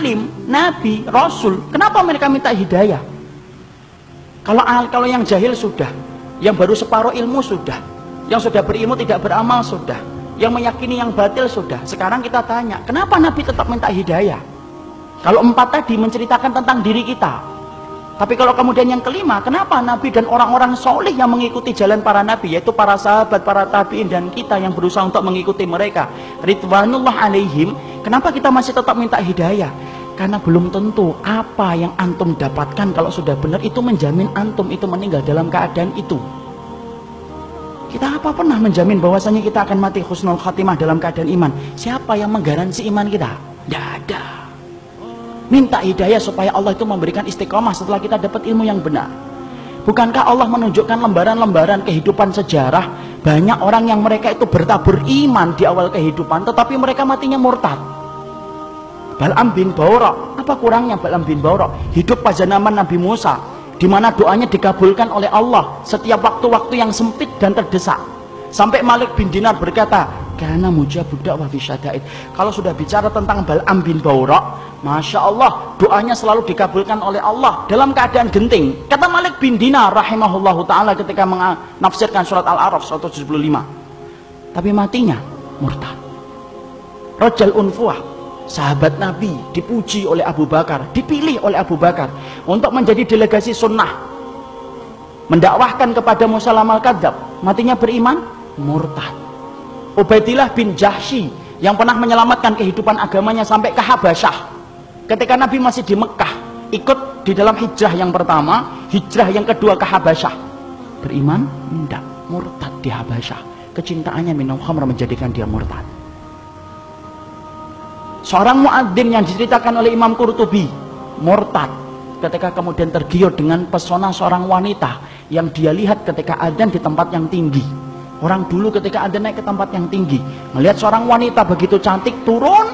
alim, nabi, rasul, kenapa mereka minta hidayah? Kalau yang jahil sudah, yang baru separuh ilmu sudah, yang sudah berilmu tidak beramal sudah, yang meyakini yang batil sudah. Sekarang kita tanya, kenapa nabi tetap minta hidayah? Kalau 4 tadi menceritakan tentang diri kita. Tapi kalau kemudian yang kelima, kenapa Nabi dan orang-orang soleh yang mengikuti jalan para Nabi, yaitu para sahabat, para tabi'in, dan kita yang berusaha untuk mengikuti mereka, Ridwanullah alaihim, kenapa kita masih tetap minta hidayah? Karena belum tentu apa yang antum dapatkan kalau sudah benar itu menjamin antum itu meninggal dalam keadaan itu. Kita apa pernah menjamin bahwasanya kita akan mati husnul khatimah dalam keadaan iman? Siapa yang menggaransi iman kita? Tidak ada. Minta hidayah supaya Allah itu memberikan istiqomah setelah kita dapat ilmu yang benar. Bukankah Allah menunjukkan lembaran-lembaran kehidupan sejarah, banyak orang yang mereka itu bertabur iman di awal kehidupan, tetapi mereka matinya murtad. Bal'am bin Ba'ura, apa kurangnya Bal'am bin Ba'ura? Hidup pada zaman Nabi Musa, di mana doanya dikabulkan oleh Allah setiap waktu-waktu yang sempit dan terdesak. Sampai Malik bin Dinar berkata, karena mujabud da'wah fi syada'id. Kalau sudah bicara tentang Bal'am bin Ba'ura, Masya Allah, doanya selalu dikabulkan oleh Allah dalam keadaan genting. Kata Malik bin Dinar rahimahullahu ta'ala ketika menafsirkan surat Al-A'raf 175. Tapi matinya murtad. Rajal Unfuah, sahabat Nabi, dipuji oleh Abu Bakar, dipilih oleh Abu Bakar untuk menjadi delegasi sunnah, mendakwahkan kepada Musalam al-Kadzab. Matinya beriman, murtad. Ubaidillah bin Jahsy yang pernah menyelamatkan kehidupan agamanya sampai ke Habasyah. Ketika Nabi masih di Mekah, ikut di dalam hijrah yang pertama, hijrah yang kedua ke Habasyah. Beriman? Tidak, murtad di Habasyah. Kecintaannya minum khamr menjadikan dia murtad. Seorang muadzin yang diceritakan oleh Imam Qurtubi, murtad ketika kemudian tergiur dengan pesona seorang wanita yang dia lihat ketika adzan di tempat yang tinggi. Orang dulu ketika adzan naik ke tempat yang tinggi, melihat seorang wanita begitu cantik turun,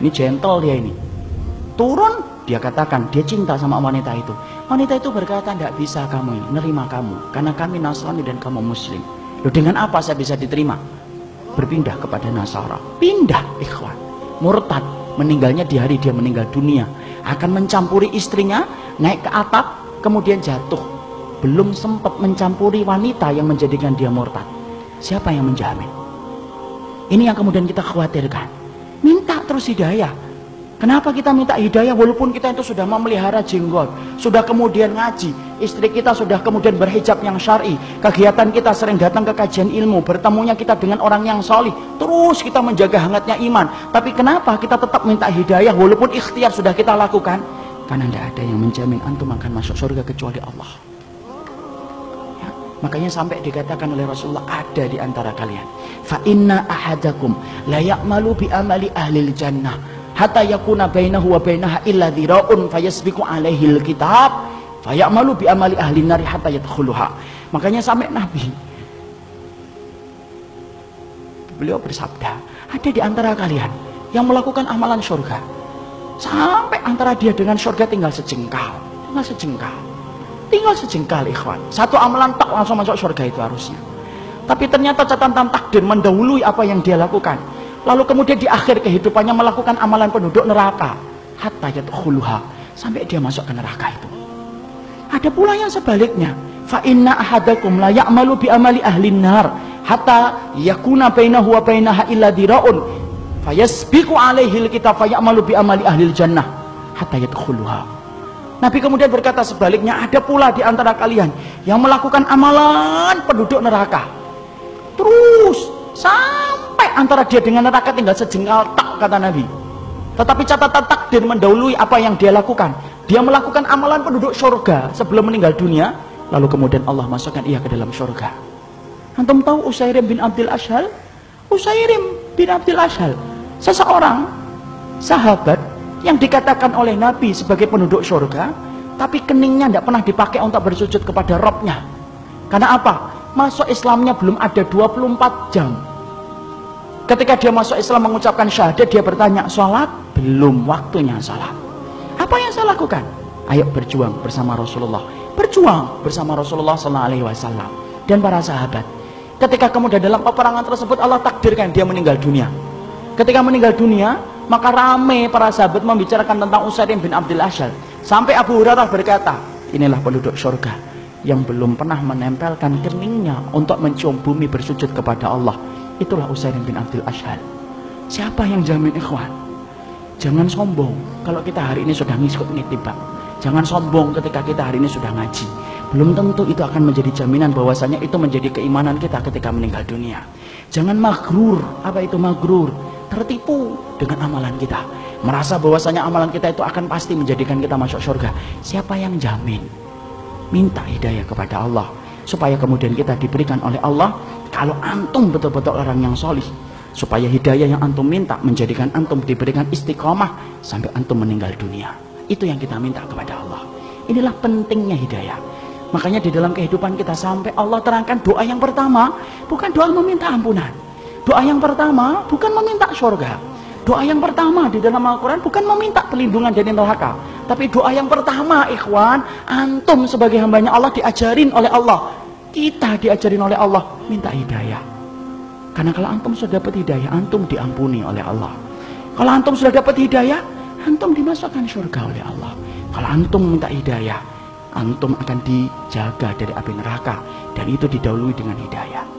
ini gentle dia ini. Turun, dia katakan dia cinta sama wanita itu. Wanita itu berkata, tidak bisa kamu ini, nerima kamu, karena kami Nasrani dan kamu Muslim. Loh, dengan apa saya bisa diterima? Berpindah kepada Nasara. Pindah, ikhwan. Murtad, meninggalnya di hari dia meninggal dunia. Akan mencampuri istrinya, naik ke atap, kemudian jatuh. Belum sempat mencampuri wanita yang menjadikan dia murtad. Siapa yang menjamin? Ini yang kemudian kita khawatirkan. Minta terus hidayah. Kenapa kita minta hidayah walaupun kita itu sudah memelihara jenggot, sudah kemudian ngaji, istri kita sudah kemudian berhijab yang syar'i, kegiatan kita sering datang ke kajian ilmu, bertemunya kita dengan orang yang salih, terus kita menjaga hangatnya iman. Tapi kenapa kita tetap minta hidayah walaupun ikhtiar sudah kita lakukan? Karena tidak ada yang menjamin antum akan masuk surga kecuali Allah. Ya, makanya sampai dikatakan oleh Rasulullah, ada di antara kalian, fa inna ahadakum la ya'malu bi amali ahlil jannah hatta yakuna bainahu wa bainaha illa dhira'un fayasbiqu alaihi alkitab fayamalu bi amali ahli nari hatta yadkhuluha. Makanya sampai Nabi beliau bersabda, ada di antara kalian yang melakukan amalan surga sampai antara dia dengan surga tinggal sejengkal, tinggal sejengkal ikhwan. Satu amalan tak langsung masuk surga itu harusnya. Tapi ternyata catatan takdir mendahului apa yang dia lakukan. Lalu kemudian di akhir kehidupannya melakukan amalan penduduk neraka hatta yadkhuluha, sampai dia masuk ke neraka itu. Ada pula yang sebaliknya, fa inna ahadakum la ya'malu bi amali ahli nar hatta yakuna bainahu wa bainaha illa dira'un fayasbiqu alaihi alkitab fayamalu bi amali ahli jannah hatta yadkhuluha. Nabi kemudian berkata sebaliknya, ada pula di antara kalian yang melakukan amalan penduduk neraka terus sampai antara dia dengan neraka tinggal sejengkal tak, kata Nabi. Tetapi catatan takdir mendahului apa yang dia lakukan. Dia melakukan amalan penduduk surga sebelum meninggal dunia, lalu kemudian Allah masukkan ia ke dalam surga. Antum tahu Usairim bin Abdul Ashhal? Usairim bin Abdul Ashhal, seseorang sahabat yang dikatakan oleh Nabi sebagai penduduk surga, tapi keningnya tidak pernah dipakai untuk bersujud kepada Rabbnya. Karena apa? Masuk Islamnya belum ada 24 jam. Ketika dia masuk Islam mengucapkan syahadat, dia bertanya, sholat? Belum waktunya sholat. Apa yang saya lakukan? Ayo berjuang bersama Rasulullah. Berjuang bersama Rasulullah SAW dan para sahabat. Ketika kemudian dalam peperangan tersebut Allah takdirkan dia meninggal dunia. Ketika meninggal dunia, Maka rame para sahabat membicarakan tentang Usairim bin Abdul Asyhal. Sampai Abu Hurairah berkata, inilah penduduk surga yang belum pernah menempelkan keningnya untuk mencium bumi bersujud kepada Allah. Itulah Usairim bin Abdul Asyhal. Siapa yang jamin, ikhwan? Jangan sombong kalau kita hari ini sudah ngikut ngitibak. Jangan sombong ketika kita hari ini sudah ngaji. Belum tentu itu akan menjadi jaminan bahwasanya itu menjadi keimanan kita ketika meninggal dunia. Jangan magrur. Apa itu magrur? Tertipu dengan amalan kita. Merasa bahwasanya amalan kita itu akan pasti menjadikan kita masuk surga. Siapa yang jamin? Minta hidayah kepada Allah supaya kemudian kita diberikan oleh Allah. Kalau antum betul-betul orang yang solih, supaya hidayah yang antum minta menjadikan antum diberikan istiqomah sampai antum meninggal dunia. Itu yang kita minta kepada Allah. Inilah pentingnya hidayah. Makanya di dalam kehidupan kita sampai Allah terangkan doa yang pertama bukan doa meminta ampunan. Doa yang pertama bukan meminta surga. Doa yang pertama di dalam Al-Quran bukan meminta perlindungan dari neraka. Tapi doa yang pertama, ikhwan, antum sebagai hambanya Allah diajarin oleh Allah. Kita diajarin oleh Allah minta hidayah. Karena kalau antum sudah dapat hidayah, antum diampuni oleh Allah. Kalau antum sudah dapat hidayah, antum dimasukkan surga oleh Allah. Kalau antum minta hidayah, antum akan dijaga dari api neraka. Dan itu didahului dengan hidayah.